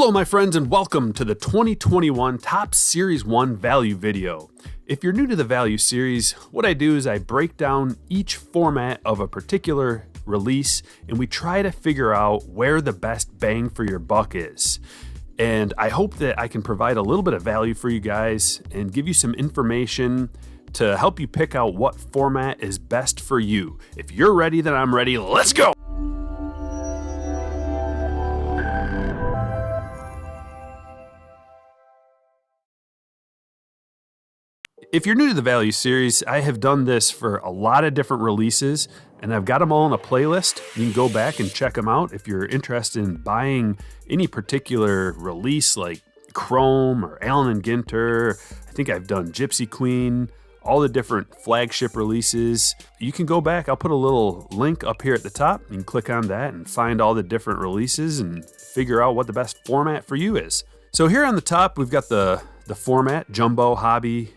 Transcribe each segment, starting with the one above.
Hello my friends and welcome to the 2021 Top Series 1 Value video. If you're new to the Value series, what I do is I break down each format of a particular release and we try to figure out where the best bang for your buck is. And I hope that I can provide a little bit of value for you guys and give you some information to help you pick out what format is best for you. If you're ready, then I'm ready. Let's go! If you're new to the Value series, I have done this for a lot of different releases, and I've got them all in a playlist. You can go back and check them out if you're interested in buying any particular release like Chrome or Allen & Ginter. I think I've done Gypsy Queen, all the different flagship releases. You can go back. I'll put a little link up here at the top. You can click on that and find all the different releases and figure out what the best format for you is. So here on the top, we've got the format, Jumbo, Hobby,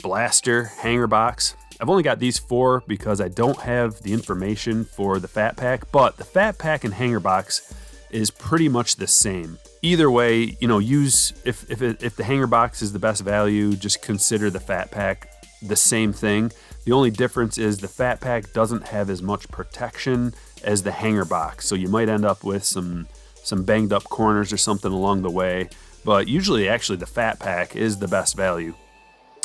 Blaster, Hanger Box. I've only got these four because I don't have the information for the Fat Pack, but the Fat Pack and Hanger Box is pretty much the same. Either way, use if the Hanger Box is the best value, just consider the Fat Pack the same thing. The only difference is the Fat Pack doesn't have as much protection as the Hanger Box, so you might end up with some banged up corners or something along the way, but usually actually the Fat Pack is the best value.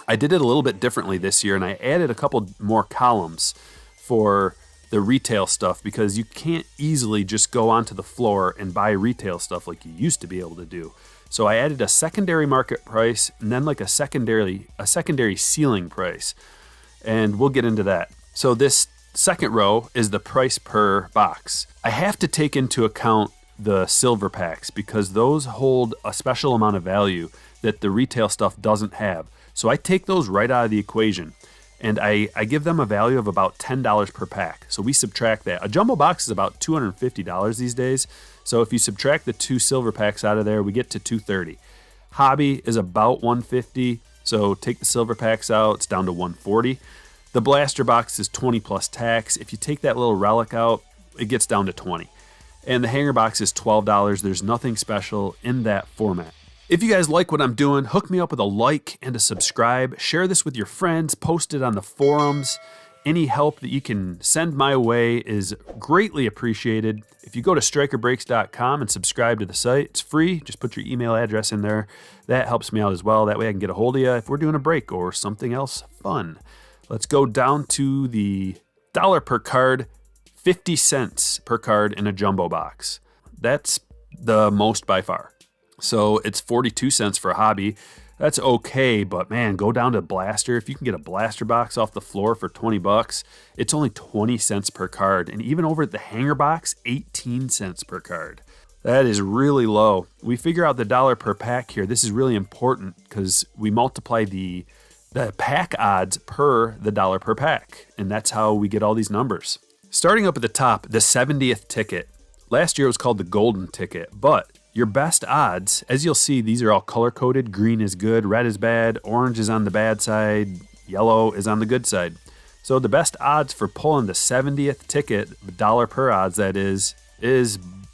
I did it a little bit differently this year and I added a couple more columns for the retail stuff because you can't easily just go onto the floor and buy retail stuff like you used to be able to do. So I added a secondary market price and then like a secondary ceiling price, and we'll get into that. So this second row is the price per box. I have to take into account the silver packs because those hold a special amount of value that the retail stuff doesn't have. So I take those right out of the equation and I give them a value of about $10 per pack. So we subtract that. A jumbo box is about $250 these days. So if you subtract the two silver packs out of there, we get to $230. Hobby is about $150. So take the silver packs out, it's down to $140. The blaster box is $20 plus tax. If you take that little relic out, it gets down to $20. And the hanger box is $12. There's nothing special in that format. If you guys like what I'm doing, hook me up with a like and a subscribe. Share this with your friends. Post it on the forums. Any help that you can send my way is greatly appreciated. If you go to StrykerBreaks.com and subscribe to the site, it's free. Just put your email address in there. That helps me out as well. That way I can get a hold of you if we're doing a break or something else fun. Let's go down to the dollar per card, 50 cents per card in a jumbo box. That's the most by far. So it's 42 cents for a hobby. That's okay, but man, go down to blaster. If you can get a blaster box off the floor for 20 bucks, it's only 20 cents per card. And even over at the hanger box, 18 cents per card. That is really low. We figure out the dollar per pack here. This is really important because we multiply the pack odds per the dollar per pack. And that's how we get all these numbers. Starting up at the top, the 70th ticket. Last year it was called the golden ticket, but your best odds, as you'll see, these are all color-coded. Green is good, red is bad, orange is on the bad side, yellow is on the good side. So the best odds for pulling the 70th ticket, dollar per odds that is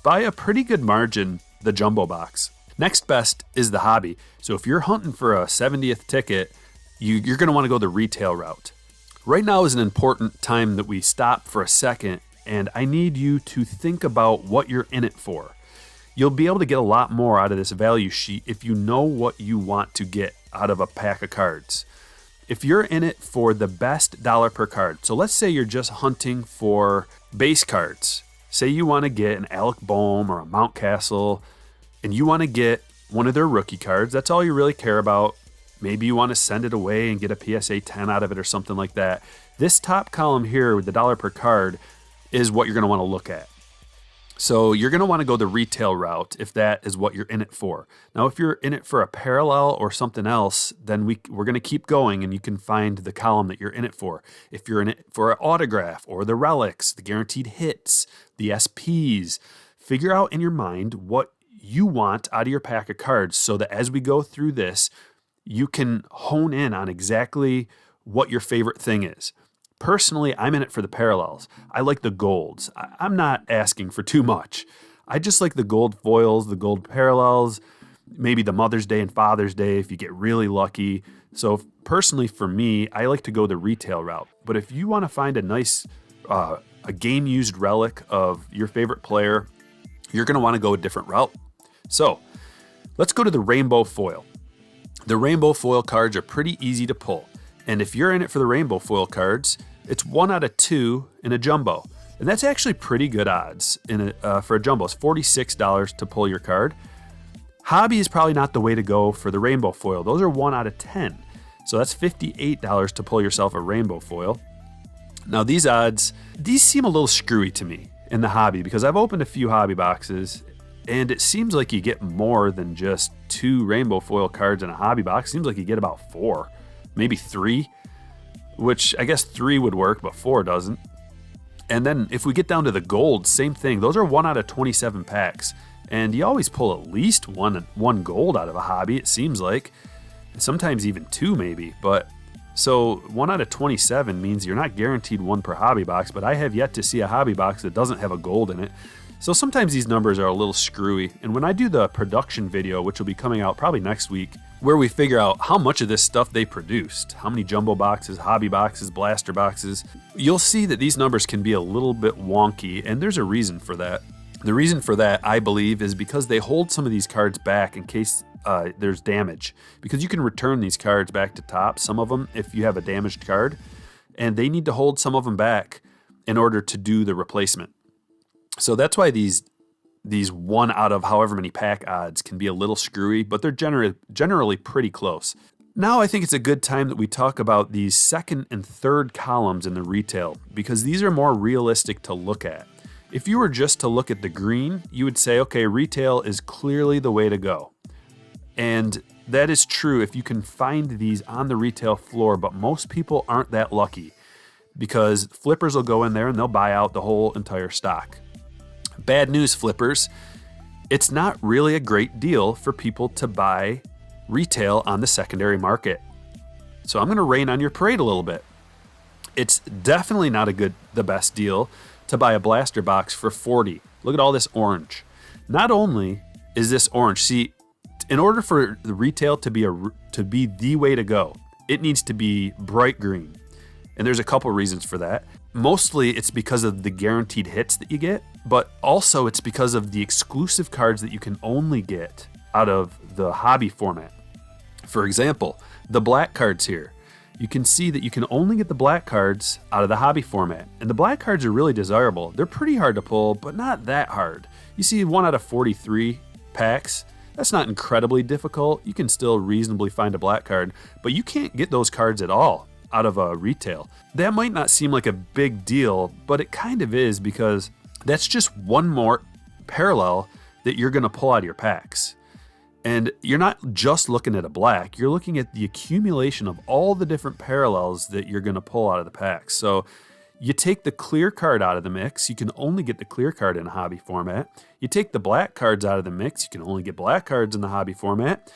by a pretty good margin, the jumbo box. Next best is the hobby. So if you're hunting for a 70th ticket, you're going to want to go the retail route. Right now is an important time that we stop for a second, and I need you to think about what you're in it for. You'll be able to get a lot more out of this value sheet if you know what you want to get out of a pack of cards. If you're in it for the best dollar per card, so let's say you're just hunting for base cards. Say you want to get an Alec Boehm or a Mountcastle, and you want to get one of their rookie cards. That's all you really care about. Maybe you want to send it away and get a PSA 10 out of it or something like that. This top column here with the dollar per card is what you're going to want to look at. So you're going to want to go the retail route if that is what you're in it for. Now, if you're in it for a parallel or something else, then we're going to keep going and you can find the column that you're in it for. If you're in it for an autograph or the relics, the guaranteed hits, the SPs, figure out in your mind what you want out of your pack of cards so that as we go through this, you can hone in on exactly what your favorite thing is. Personally, I'm in it for the parallels. I like the golds. I'm not asking for too much. I just like the gold foils, the gold parallels, maybe the Mother's Day and Father's Day if you get really lucky. So personally for me, I like to go the retail route. But if you want to find a nice, a game-used relic of your favorite player, you're going to want to go a different route. So let's go to the rainbow foil. The rainbow foil cards are pretty easy to pull. And if you're in it for the rainbow foil cards, it's 1 out of 2 in a jumbo. And that's actually pretty good odds for a jumbo. It's $46 to pull your card. Hobby is probably not the way to go for the rainbow foil. Those are 1 out of 10. So that's $58 to pull yourself a rainbow foil. Now these odds, these seem a little screwy to me in the hobby because I've opened a few hobby boxes and it seems like you get more than just 2 rainbow foil cards in a hobby box. It seems like you get about 4, maybe 3, which I guess 3 would work, but 4 doesn't. And then if we get down to the gold, same thing. Those are 1 out of 27 packs. And you always pull at least one gold out of a hobby, it seems like. Sometimes even 2 maybe. But so 1 out of 27 means you're not guaranteed 1 per hobby box, but I have yet to see a hobby box that doesn't have a gold in it. So sometimes these numbers are a little screwy. And when I do the production video, which will be coming out probably next week, where we figure out how much of this stuff they produced, how many jumbo boxes, hobby boxes, blaster boxes, you'll see that these numbers can be a little bit wonky, and there's a reason for that. The reason for that, I believe, is because they hold some of these cards back in case there's damage. Because you can return these cards back to top, some of them, if you have a damaged card, and they need to hold some of them back in order to do the replacement. So that's why these 1 out of however many pack odds can be a little screwy, but they're generally pretty close. Now I think it's a good time that we talk about these second and third columns in the retail, because these are more realistic to look at. If you were just to look at the green, you would say, okay, retail is clearly the way to go. And that is true if you can find these on the retail floor, but most people aren't that lucky because flippers will go in there and they'll buy out the whole entire stock. Bad news, flippers. It's not really a great deal for people to buy retail on the secondary market. So I'm going to rain on your parade a little bit. It's definitely not the best deal to buy a blaster box for $40. Look at all this orange. Not only is this orange, see, in order for the retail to be the way to go, it needs to be bright green. And there's a couple reasons for that. Mostly it's because of the guaranteed hits that you get, but also it's because of the exclusive cards that you can only get out of the hobby format. For example, the black cards here. You can see that you can only get the black cards out of the hobby format. And the black cards are really desirable. They're pretty hard to pull, but not that hard. You see 1 out of 43 packs. That's not incredibly difficult. You can still reasonably find a black card, but you can't get those cards at all out of a retail. That might not seem like a big deal, but it kind of is because that's just one more parallel that you're going to pull out of your packs. And you're not just looking at a black, you're looking at the accumulation of all the different parallels that you're going to pull out of the packs. So you take the clear card out of the mix, you can only get the clear card in a hobby format. You take the black cards out of the mix, you can only get black cards in the hobby format.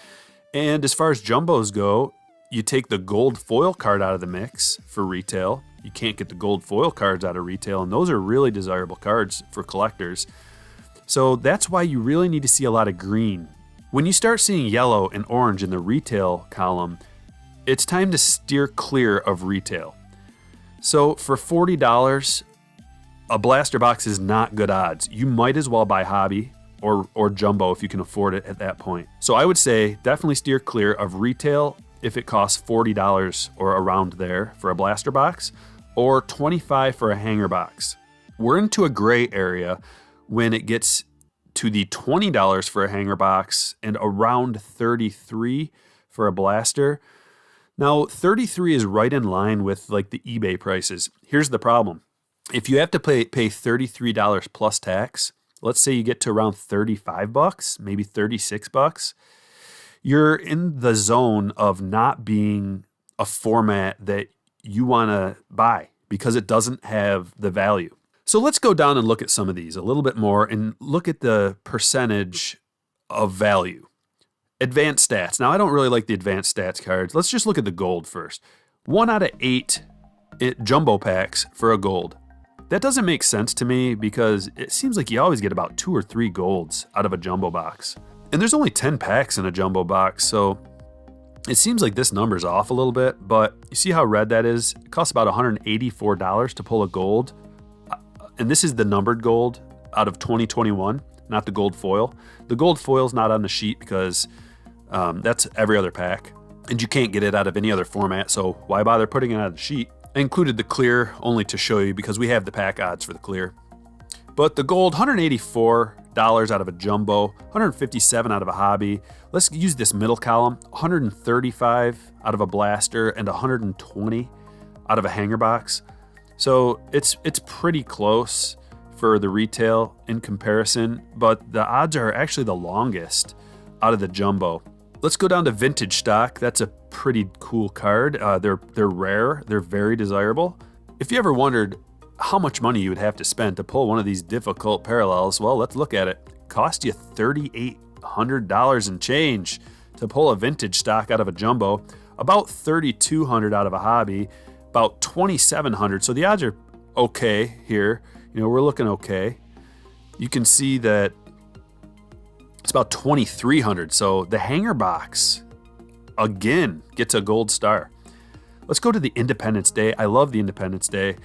And as far as jumbos go, you take the gold foil card out of the mix for retail. You can't get the gold foil cards out of retail, and those are really desirable cards for collectors. So that's why you really need to see a lot of green. When you start seeing yellow and orange in the retail column, it's time to steer clear of retail. So for $40, a blaster box is not good odds. You might as well buy hobby or jumbo if you can afford it at that point. So I would say definitely steer clear of retail if it costs $40 or around there for a blaster box, or $25 for a hanger box. We're into a gray area when it gets to the $20 for a hanger box and around $33 for a blaster. Now, $33 is right in line with like the eBay prices. Here's the problem. If you have to pay $33 plus tax, let's say you get to around $35, maybe $36, you're in the zone of not being a format that you want to buy because it doesn't have the value. So let's go down and look at some of these a little bit more and look at the percentage of value. Advanced stats. Now, I don't really like the advanced stats cards. Let's just look at the gold first. 1 out of 8 jumbo packs for a gold. That doesn't make sense to me because it seems like you always get about 2 or 3 golds out of a jumbo box. And there's only 10 packs in a jumbo box, so it seems like this number's off a little bit, but you see how red that is? It costs about $184 to pull a gold. And this is the numbered gold out of 2021, not the gold foil. The gold foil's not on the sheet because that's every other pack. And you can't get it out of any other format, so why bother putting it on the sheet? I included the clear only to show you because we have the pack odds for the clear. But the gold, $184 out of a jumbo, $157 out of a hobby. Let's use this middle column, $135 out of a blaster and $120 out of a hanger box. So it's pretty close for the retail in comparison, but the odds are actually the longest out of the jumbo. Let's go down to vintage stock. That's a pretty cool card. They're rare. They're very desirable. If you ever wondered how much money you would have to spend to pull one of these difficult parallels, well, let's look at it. Cost you $3,800 and change to pull a vintage stock out of a jumbo, about $3,200 out of a hobby, about $2,700. So the odds are okay here. We're looking okay. You can see that it's about $2,300. So the hanger box, again, gets a gold star. Let's go to the Independence Day. I love the Independence Day,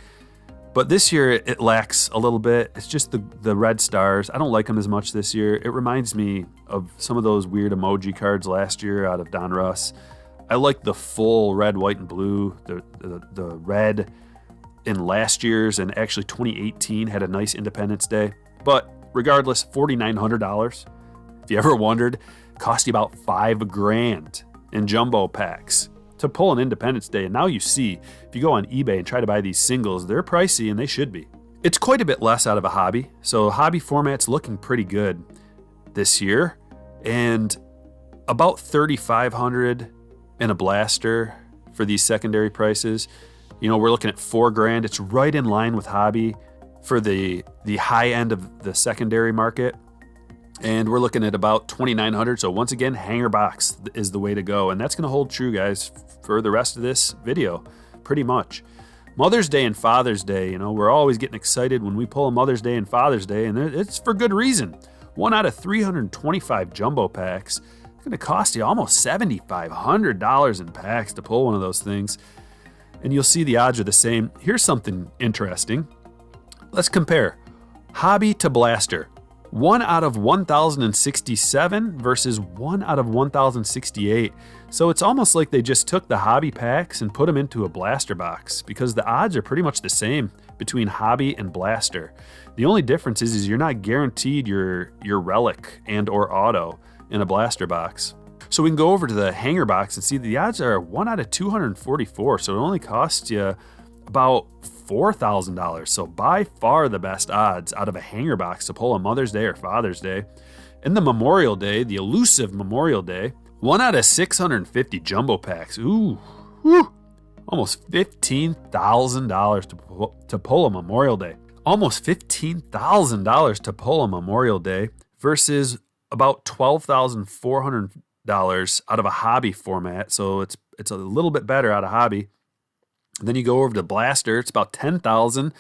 but this year it lacks a little bit. It's just the red stars. I don't like them as much this year. It reminds me of some of those weird emoji cards last year out of Don Russ. I like the full red, white, and blue. The red in last year's, and actually 2018 had a nice Independence Day. But regardless, $4,900. If you ever wondered, cost you about $5,000 in jumbo packs to pull an Independence Day. And now you see, if you go on eBay and try to buy these singles, they're pricey, and they should be. It's quite a bit less out of a hobby. So hobby format's looking pretty good this year. And about $3,500 in a blaster for these secondary prices. We're looking at $4,000. It's right in line with hobby for the high end of the secondary market. And we're looking at about $2,900. So once again, hanger box is the way to go. And that's going to hold true, guys, for the rest of this video, pretty much. Mother's Day and Father's Day, we're always getting excited when we pull a Mother's Day and Father's Day, and it's for good reason. 1 out of 325 jumbo packs. It's going to cost you almost $7,500 in packs to pull one of those things. And you'll see the odds are the same. Here's something interesting. Let's compare hobby to blaster. 1 out of 1,067 versus 1 out of 1,068. So it's almost like they just took the hobby packs and put them into a blaster box because the odds are pretty much the same between hobby and blaster. The only difference is you're not guaranteed your relic and or auto in a blaster box. So we can go over to the hanger box and see the odds are 1 out of 244. So it only costs you about $4,000. So by far the best odds out of a hanger box to pull a Mother's Day or Father's Day. And the Memorial Day, the elusive Memorial Day, 1 out of 650 jumbo packs. Ooh, whew, almost $15,000 to pull a Memorial Day. Almost $15,000 to pull a Memorial Day versus about $12,400 out of a hobby format. So it's a little bit better out of hobby. And then you go over to blaster, it's about $10,000,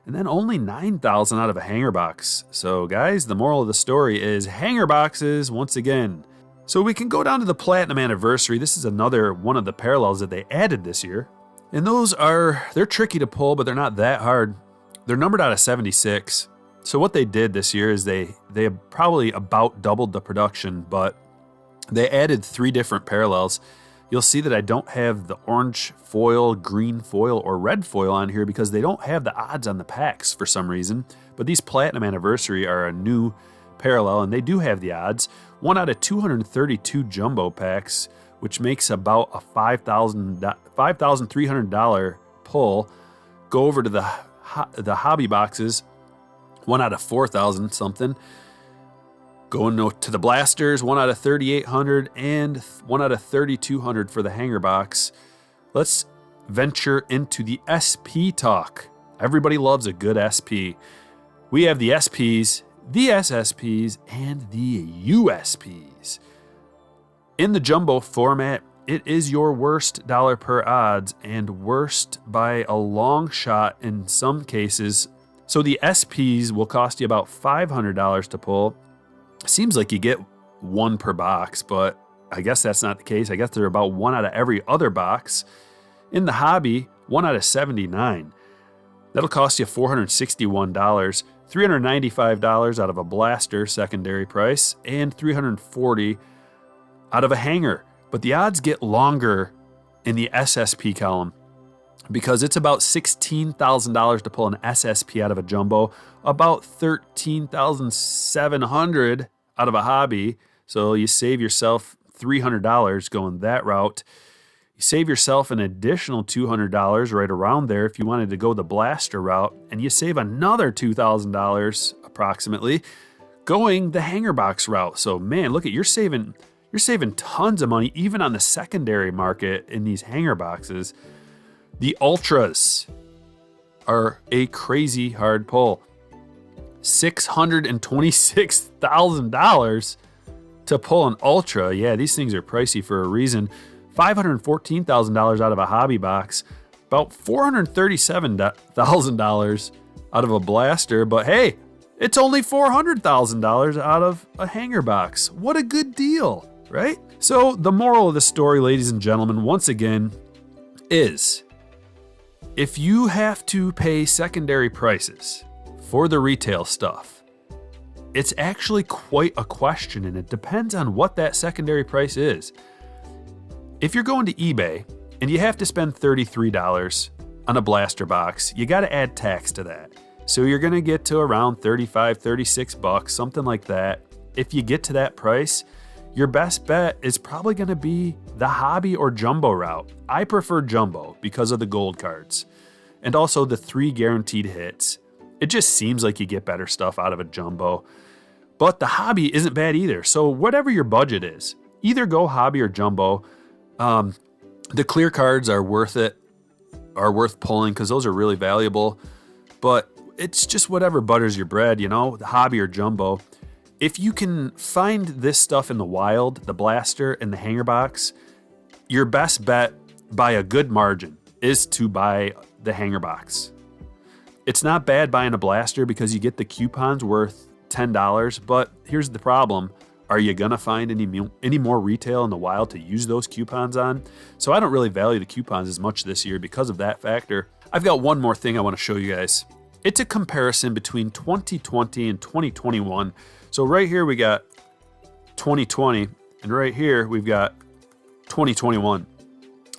and then only $9,000 out of a hanger box. So guys, the moral of the story is hanger boxes once again. So we can go down to the Platinum Anniversary. This is another one of the parallels that they added this year. And they're tricky to pull, but they're not that hard. They're numbered out of 76. So what they did this year is they probably about doubled the production, but they added 3 different parallels. You'll see that I don't have the orange foil, green foil, or red foil on here because they don't have the odds on the packs for some reason. But these Platinum Anniversary are a new parallel, and they do have the odds. 1 out of 232 jumbo packs, which makes about a $5,300 pull. Go over to the hobby boxes, 1 out of 4,000 something. Going to the blasters, 1 out of 3,800 and 1 out of 3,200 for the hanger box. Let's venture into the SP talk. Everybody loves a good SP. We have the SPs, the SSPs, and the USPs. In the jumbo format, it is your worst dollar per odds and worst by a long shot in some cases So the SPs will cost you about $500 to pull. Seems like you get one per box, but I guess that's not the case. I guess they're about one out of every other box. In the hobby, 1 out of 79. That'll cost you $461, $395 out of a blaster secondary price, and $340 out of a hanger. But the odds get longer in the SSP column because it's about $16,000 to pull an SSP out of a jumbo, about $13,700 out of a hobby. So you save yourself $300 going that route. You save yourself an additional $200 right around there if you wanted to go the blaster route, and you save another $2,000 approximately going the hanger box route. So man, look at you're saving tons of money even on the secondary market in these hanger boxes. The ultras are a crazy hard pull. $626,000 to pull an ultra. Yeah, these things are pricey for a reason. $514,000 out of a hobby box, about $437,000 out of a blaster, but hey, it's only $400,000 out of a hanger box. What a good deal, right? So the moral of the story, ladies and gentlemen, once again, is if you have to pay secondary prices for the retail stuff, it's actually quite a question, and it depends on what that secondary price is. If you're going to eBay and you have to spend $33 on a blaster box, you got to add tax to that. So you're going to get to around $35, $36, something like that. If you get to that price, your best bet is probably going to be the hobby or jumbo route. I prefer jumbo because of the gold cards and also the 3 guaranteed hits. It just seems like you get better stuff out of a jumbo. But the hobby isn't bad either. So whatever your budget is, either go hobby or jumbo. The clear cards are worth pulling because those are really valuable, but it's just whatever butters your bread, the hobby or jumbo. If you can find this stuff in the wild, the blaster and the hanger box, your best bet by a good margin is to buy the hanger box. It's not bad buying a blaster because you get the coupons worth $10, but here's the problem. Are you going to find any more retail in the wild to use those coupons on? So I don't really value the coupons as much this year because of that factor. I've got one more thing I want to show you guys. It's a comparison between 2020 and 2021. So right here we got 2020, and right here we've got 2021.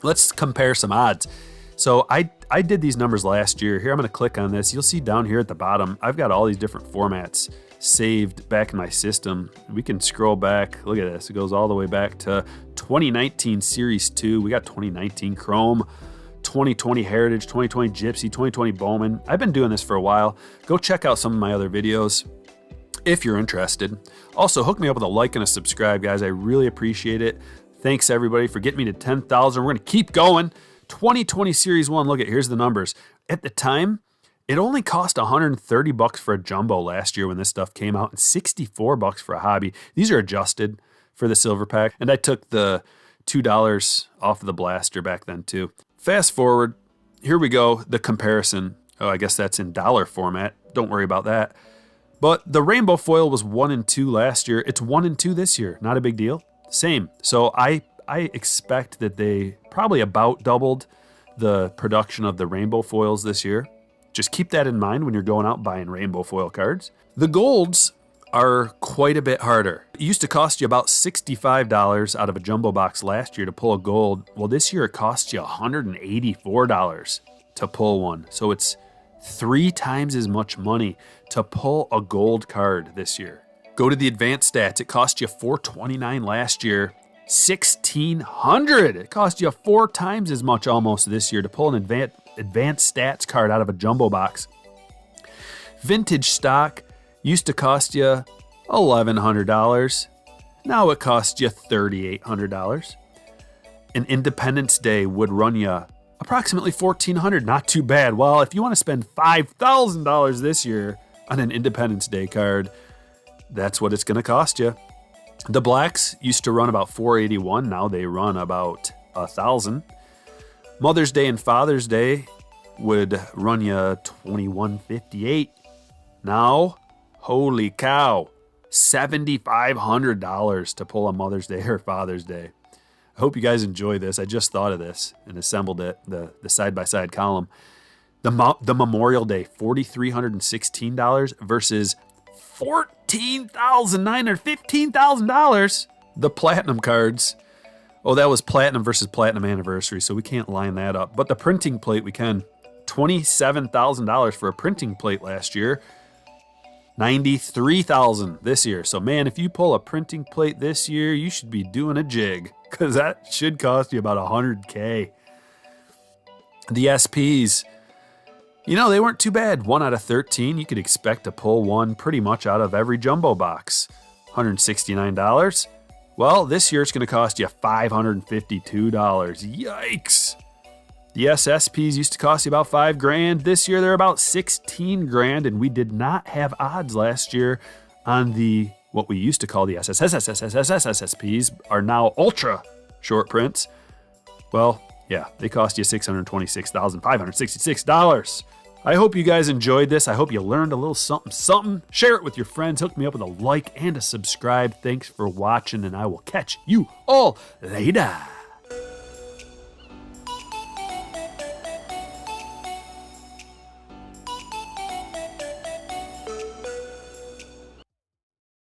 Let's compare some odds. So I did these numbers last year. Here I'm going to click on this. You'll see down here at the bottom, I've got all these different formats saved back in my system. We can scroll back. Look at this. It goes all the way back to 2019 Series 2. We got 2019 Chrome, 2020 Heritage, 2020 Gypsy, 2020 Bowman. I've been doing this for a while. Go check out some of my other videos if you're interested. Also, hook me up with a like and a subscribe, guys. I really appreciate it. Thanks, everybody, for getting me to 10,000. We're going to keep going. 2020 Series 1. Look at, here's the numbers. At the time, it only cost $130 for a jumbo last year when this stuff came out, and $64 for a hobby. These are adjusted for the silver pack, and I took the $2 off of the blaster back then too. Fast forward, here we go, the comparison. Oh, I guess that's in dollar format. Don't worry about that. But the rainbow foil was 1 and 2 last year. It's 1 and 2 this year. Not a big deal. Same. So I expect that they probably about doubled the production of the rainbow foils this year. Just keep that in mind when you're going out buying rainbow foil cards. The golds are quite a bit harder. It used to cost you about $65 out of a jumbo box last year to pull a gold. Well, this year it costs you $184 to pull one. So it's 3 times as much money to pull a gold card this year. Go to the advanced stats. It cost you $429 last year. $1,600. It cost you 4 times as much almost this year to pull an advanced stats card out of a jumbo box. Vintage stock used to cost you $1,100. Now it costs you $3,800. An Independence Day would run you approximately $1,400. Not too bad. Well, if you want to spend $5,000 this year on an Independence Day card, that's what it's going to cost you. The blacks used to run about $481. Now they run about $1,000. Mother's Day and Father's Day would run you $21.58. Now, holy cow, $7,500 to pull on Mother's Day or Father's Day. I hope you guys enjoy this. I just thought of this and assembled it, the side-by-side column. The Memorial Day, $4,316 versus $14,900, $15,000. The Platinum cards. Oh, that was Platinum versus Platinum Anniversary, so we can't line that up. But the printing plate, we can. $27,000 for a printing plate last year. $93,000 this year. So, man, if you pull a printing plate this year, you should be doing a jig, because that should cost you about $100K. The SPs, they weren't too bad. 1 out of 13. You could expect to pull one pretty much out of every jumbo box. $169. Well, this year it's going to cost you $552. Yikes. The SSPs used to cost you about $5,000. This year they're about $16,000, and we did not have odds last year on the what we used to call the SSPs are now ultra short prints. Well, yeah, they cost you $626,566. I hope you guys enjoyed this. I hope you learned a little something. Share it with your friends. Hook me up with a like and a subscribe. Thanks for watching, and I will catch you all later.